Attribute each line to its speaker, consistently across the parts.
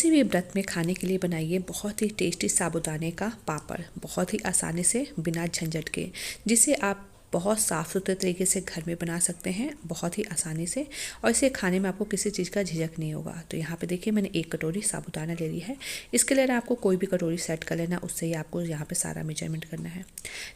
Speaker 1: किसी भी व्रत में खाने के लिए बनाइए बहुत ही टेस्टी साबूदाने का पापड़, बहुत ही आसानी से बिना झंझट के, जिसे आप बहुत साफ़ सुथरे तरीके से घर में बना सकते हैं बहुत ही आसानी से। और इसे खाने में आपको किसी चीज़ का झिझक नहीं होगा। तो यहाँ पे देखिए मैंने 1 कटोरी साबूदाना ले ली है। इसके लिए आपको कोई भी कटोरी सेट कर लेना, उससे ही आपको यहाँ पे सारा मेजरमेंट करना है।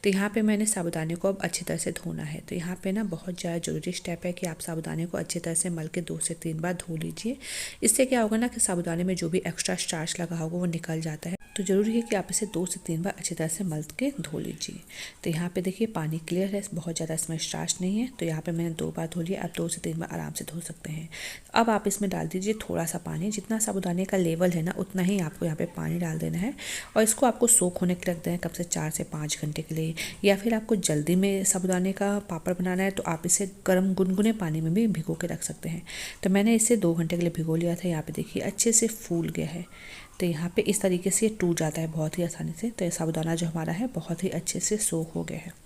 Speaker 1: तो यहाँ पे मैंने साबूदाने को अब अच्छी तरह से धोना है। तो यहाँ पे ना बहुत ज़्यादा ज़रूरी स्टेप है कि आप साबूदाने को अच्छी तरह से मल के 2 से 3 बार धो लीजिए। इससे क्या होगा ना कि साबूदाने में जो भी एक्स्ट्रा स्टार्च लगा होगा वो निकल जाता है। तो ज़रूरी है कि आप इसे 2 से 3 बार अच्छी तरह से मल के धो लीजिए। तो यहाँ पे देखिए पानी क्लियर है, बहुत ज़्यादा इसमें स्टार्च नहीं है। तो यहाँ पे मैंने 2 बार धो लिया, आप 2 से 3 बार आराम से धो सकते हैं। अब आप इसमें डाल दीजिए थोड़ा सा पानी, जितना साबूदाने का लेवल है ना उतना ही आपको यहाँ पे पानी डाल देना है। और इसको आपको सोख होने के रख देना है कम से 4 से 5 घंटे के लिए। या फिर आपको जल्दी में साबूदाने का पापड़ बनाना है तो आप इसे गर्म गुनगुने पानी में भी भिगो के रख सकते हैं। तो मैंने इसे 2 घंटे के लिए भिगो लिया था। यहाँ पे देखिए अच्छे से फूल गया है। तो यहाँ पे इस तरीके से ये टूट जाता है बहुत ही आसानी से। तो ये साबूदाना जो हमारा है बहुत ही अच्छे से सोख हो गया है।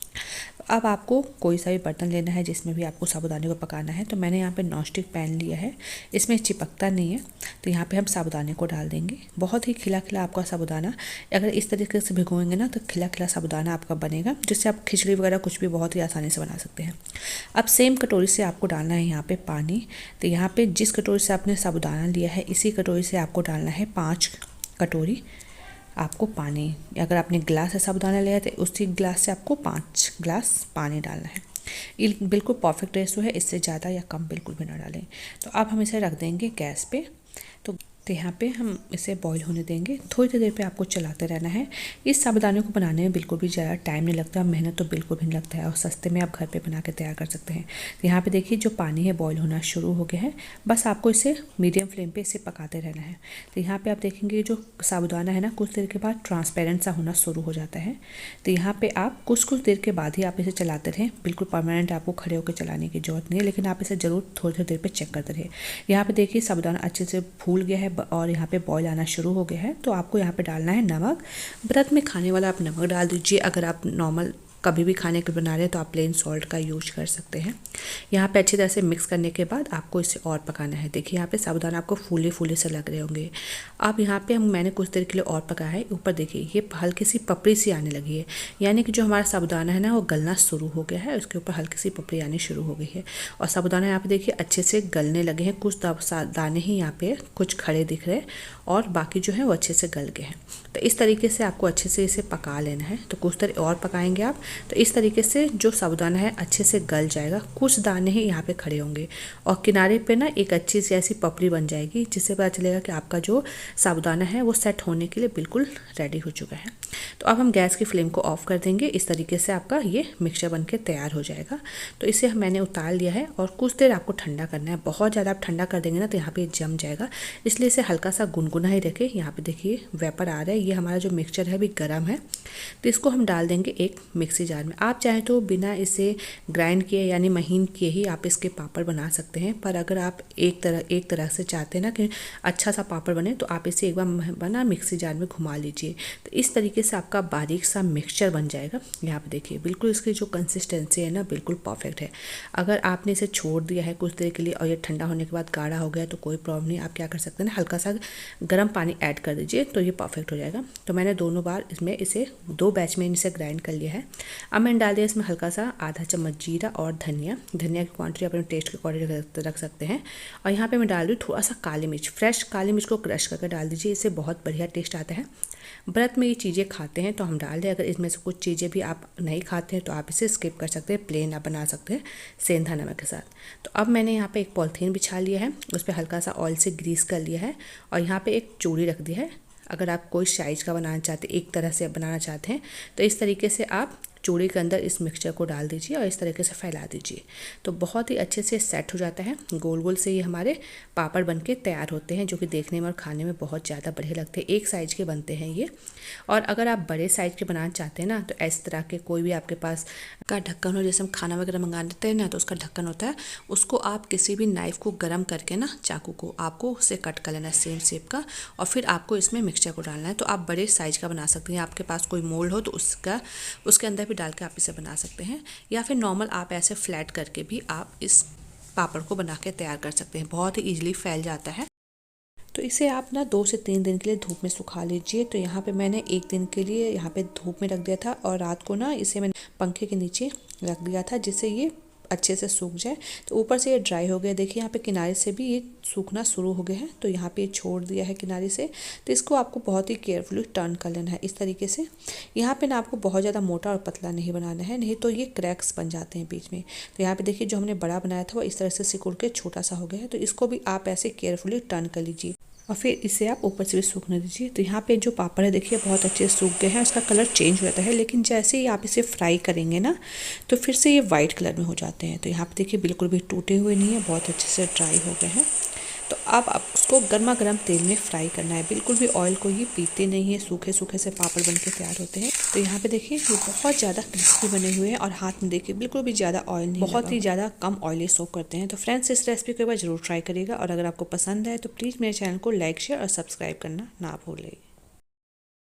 Speaker 1: अब आपको कोई सा भी बर्तन लेना है जिसमें भी आपको साबूदाने को पकाना है। तो मैंने यहाँ पे नॉनस्टिक पैन लिया है, इसमें चिपकता नहीं है। तो यहाँ पे हम साबूदाने को डाल देंगे। बहुत ही खिला खिला आपका साबूदाना, अगर इस तरीके से भिगोएंगे ना तो खिला खिला साबूदाना आपका बनेगा, जिससे आप खिचड़ी वगैरह कुछ भी बहुत ही आसानी से बना सकते हैं। अब सेम कटोरी से आपको डालना है यहाँ पे पानी। तो यहाँ पे जिस कटोरी से आपने साबूदाना लिया है इसी कटोरी से आपको डालना है 5 कटोरी आपको पानी। अगर आपने गिलास से साबूदाना लिया तो उसी गिलास से आपको 5 गिलास पानी डालना है। ये बिल्कुल परफेक्ट रेशो है, इससे ज़्यादा या कम बिल्कुल भी ना डालें। तो अब हम इसे रख देंगे गैस पे। तो यहाँ पे हम इसे बॉईल होने देंगे। थोड़ी देर पे आपको चलाते रहना है। इस साबूदाने को बनाने में बिल्कुल भी ज़्यादा टाइम नहीं लगता, मेहनत तो बिल्कुल भी नहीं लगता है, और सस्ते में आप घर पे बना के तैयार कर सकते हैं। तो यहाँ पे देखिए जो पानी है बॉईल होना शुरू हो गया है। बस आपको इसे मीडियम फ्लेम पे इसे पकाते रहना है। तो यहाँ पे आप देखेंगे जो साबूदाना है ना कुछ देर के बाद ट्रांसपेरेंट सा होना शुरू हो जाता है। तो यहाँ पे आप कुछ देर के बाद ही आप इसे चलाते रहें। बिल्कुल परमानेंट आपको खड़े होकर चलाने की जरूरत नहीं है, लेकिन आप इसे ज़रूर थोड़ी देर पर चेक करते रहिए। यहाँ पे देखिए साबूदाना अच्छे से फूल गया है और यहाँ पे बॉईल आना शुरू हो गया है। तो आपको यहाँ पे डालना है नमक। व्रत में खाने वाला आप नमक डाल दीजिए। अगर आप नॉर्मल कभी भी खाने के बना रहे हैं तो आप प्लेन सॉल्ट का यूज कर सकते हैं। यहाँ पे अच्छी तरह से मिक्स करने के बाद आपको इसे और पकाना है। देखिए यहाँ पे साबूदाना आपको फूले फूले से लग रहे होंगे। अब यहाँ पे मैंने कुछ देर के लिए और पकाया है। ऊपर देखिए ये हल्की सी पपड़ी सी आने लगी है, यानी कि जो हमारा साबूदाना है ना वो गलना शुरू हो गया है। उसके ऊपर हल्की सी पपड़ी आनी शुरू हो गई है और साबूदाना यहाँ पे देखिए अच्छे से गलने लगे हैं। कुछ दाने ही यहाँ पे कुछ खड़े दिख रहे हैं और बाकी जो है वो अच्छे से गल गए हैं। तो इस तरीके से आपको अच्छे से इसे पका लेना है। तो कुछ देर और पकाएंगे आप, तो इस तरीके से जो साबूदाना है अच्छे से गल जाएगा। कुछ दाने ही यहाँ पे खड़े होंगे और किनारे पे ना एक अच्छी सी ऐसी पपड़ी बन जाएगी, जिससे पता चलेगा कि आपका जो साबूदाना है वो सेट होने के लिए बिल्कुल रेडी हो चुका है। तो अब हम गैस की फ्लेम को ऑफ कर देंगे। इस तरीके से आपका ये मिक्सचर बन के तैयार हो जाएगा। तो इसे मैंने उतार लिया है और कुछ देर आपको ठंडा करना है। बहुत ज़्यादा आप ठंडा कर देंगे ना तो यहाँ पे जम जाएगा, इसलिए इसे हल्का सा गुनगुना ही रखें। यहाँ पे देखिए वेपर आ रहा है, ये हमारा जो मिक्सचर है अभी गर्म है। तो इसको हम डाल देंगे एक मिक्सी जार में। आप चाहें तो बिना इसे ग्राइंड किए यानी महीन किए ही आप इसके पापड़ बना सकते हैं, पर अगर आप एक तरह से चाहते हैं ना कि अच्छा सा पापड़ बने तो आप इसे एक बार बना मिक्सी जार में घुमा लीजिए। तो इस तरीके से आपका बारीक सा मिक्सचर बन जाएगा। यहाँ पे देखिए बिल्कुल इसकी जो कंसिस्टेंसी है ना बिल्कुल परफेक्ट है। अगर आपने इसे छोड़ दिया है कुछ देर के लिए और ये ठंडा होने के बाद गाढ़ा हो गया तो कोई प्रॉब्लम नहीं, आप क्या कर सकते हैं ना हल्का सा गर्म पानी ऐड कर दीजिए तो ये परफेक्ट हो जाएगा। तो मैंने दोनों बार इसमें इसे 2 बैच में इसे ग्राइंड कर लिया है। अब मैंने डाल दिया इसमें हल्का सा आधा चम्मच जीरा और धनिया की क्वांटिटी अपने टेस्ट के अकॉर्डिंग रख सकते हैं। और यहाँ पे मैं डाल दूँ थोड़ा सा काली मिर्च, फ्रेश काली मिर्च को क्रश करके डाल दीजिए, इससे बहुत बढ़िया टेस्ट आता है। व्रत में ये चीज़ें खाते हैं तो हम डाल दें। अगर इसमें से कुछ चीज़ें भी आप नहीं खाते हैं तो आप इसे स्किप कर सकते हैं, प्लेन आप बना सकते हैं सेंधा नमक के साथ। तो अब मैंने यहाँ पे एक पॉलीथीन बिछा लिया है, उस पर हल्का सा ऑयल से ग्रीस कर लिया है और यहाँ पे एक चूड़ी रख दी है। अगर आप कोई साइज का बनाना चाहते हैं, एक तरह से बनाना चाहते हैं तो इस तरीके से आप चूड़ी के अंदर इस मिक्सचर को डाल दीजिए और इस तरीके से फैला दीजिए। तो बहुत ही अच्छे से सेट हो जाता है। गोल गोल से ये हमारे पापड़ बनके तैयार होते हैं, जो कि देखने में और खाने में बहुत ज़्यादा बढ़िया लगते हैं। एक साइज़ के बनते हैं ये। और अगर आप बड़े साइज़ के बनाना चाहते हैं ना तो इस तरह के कोई भी आपके पास का ढक्कन हो, जैसे हम खाना वगैरह मंगा देते हैं ना तो उसका ढक्कन होता है, उसको आप किसी भी नाइफ़ को गर्म करके ना चाकू को आपको उससे कट कर लेना है सेम शेप का, और फिर आपको इसमें मिक्सचर को डालना है। तो आप बड़े साइज़ का बना सकते हैं। आपके पास कोई मोल्ड हो तो उसके अंदर भी डाल के आप इसे बना सकते हैं, या फिर नॉर्मल आप ऐसे फ्लैट करके भी आप इस पापड़ को बना के तैयार कर सकते हैं। बहुत ही ईजिली फैल जाता है। तो इसे आप ना 2 से 3 दिन के लिए धूप में सुखा लीजिए। तो यहाँ पे मैंने 1 दिन के लिए यहाँ पे धूप में रख दिया था और रात को ना इसे मैंने पंखे के नीचे रख दिया था जिससे ये अच्छे से सूख जाए। तो ऊपर से ये ड्राई हो गया, देखिए यहाँ पे किनारे से भी ये सूखना शुरू हो गया है। तो यहाँ पे छोड़ दिया है किनारे से। तो इसको आपको बहुत ही केयरफुली टर्न कर लेना है इस तरीके से। यहाँ पे ना आपको बहुत ज़्यादा मोटा और पतला नहीं बनाना है, नहीं तो ये क्रैक्स बन जाते हैं बीच में। तो यहाँ पे देखिए जो हमने बड़ा बनाया था वो इस तरह से सिकुड़ के छोटा सा हो गया है। तो इसको भी आप ऐसे केयरफुली टर्न कर लीजिए और फिर इसे आप ऊपर से भी सूखने दीजिए। तो यहाँ पे जो पापड़ है देखिए बहुत अच्छे से सूख गए हैं, उसका कलर चेंज हो जाता है, लेकिन जैसे ही आप इसे फ्राई करेंगे ना तो फिर से ये वाइट कलर में हो जाते हैं। तो यहाँ पे देखिए बिल्कुल भी टूटे हुए नहीं है, बहुत अच्छे से ड्राई हो गए हैं। तो अब आप उसको गर्मा गर्म तेल में फ्राई करना है, बिल्कुल भी ऑयल को ये पीते नहीं है, सूखे सूखे से पापड़ बन के तैयार होते हैं। तो यहाँ पे देखिए ये बहुत ज़्यादा क्रिस्पी बने हुए हैं और हाथ में देखिए बिल्कुल भी ज़्यादा ऑयल नहीं, बहुत ही ज़्यादा कम ऑयली सोक करते हैं। तो फ्रेंड्स इस रेसिपी को एक बार जरूर ट्राई करिएगा और अगर आपको पसंद है तो प्लीज़ मेरे चैनल को लाइक शेयर और सब्सक्राइब करना ना भूलें।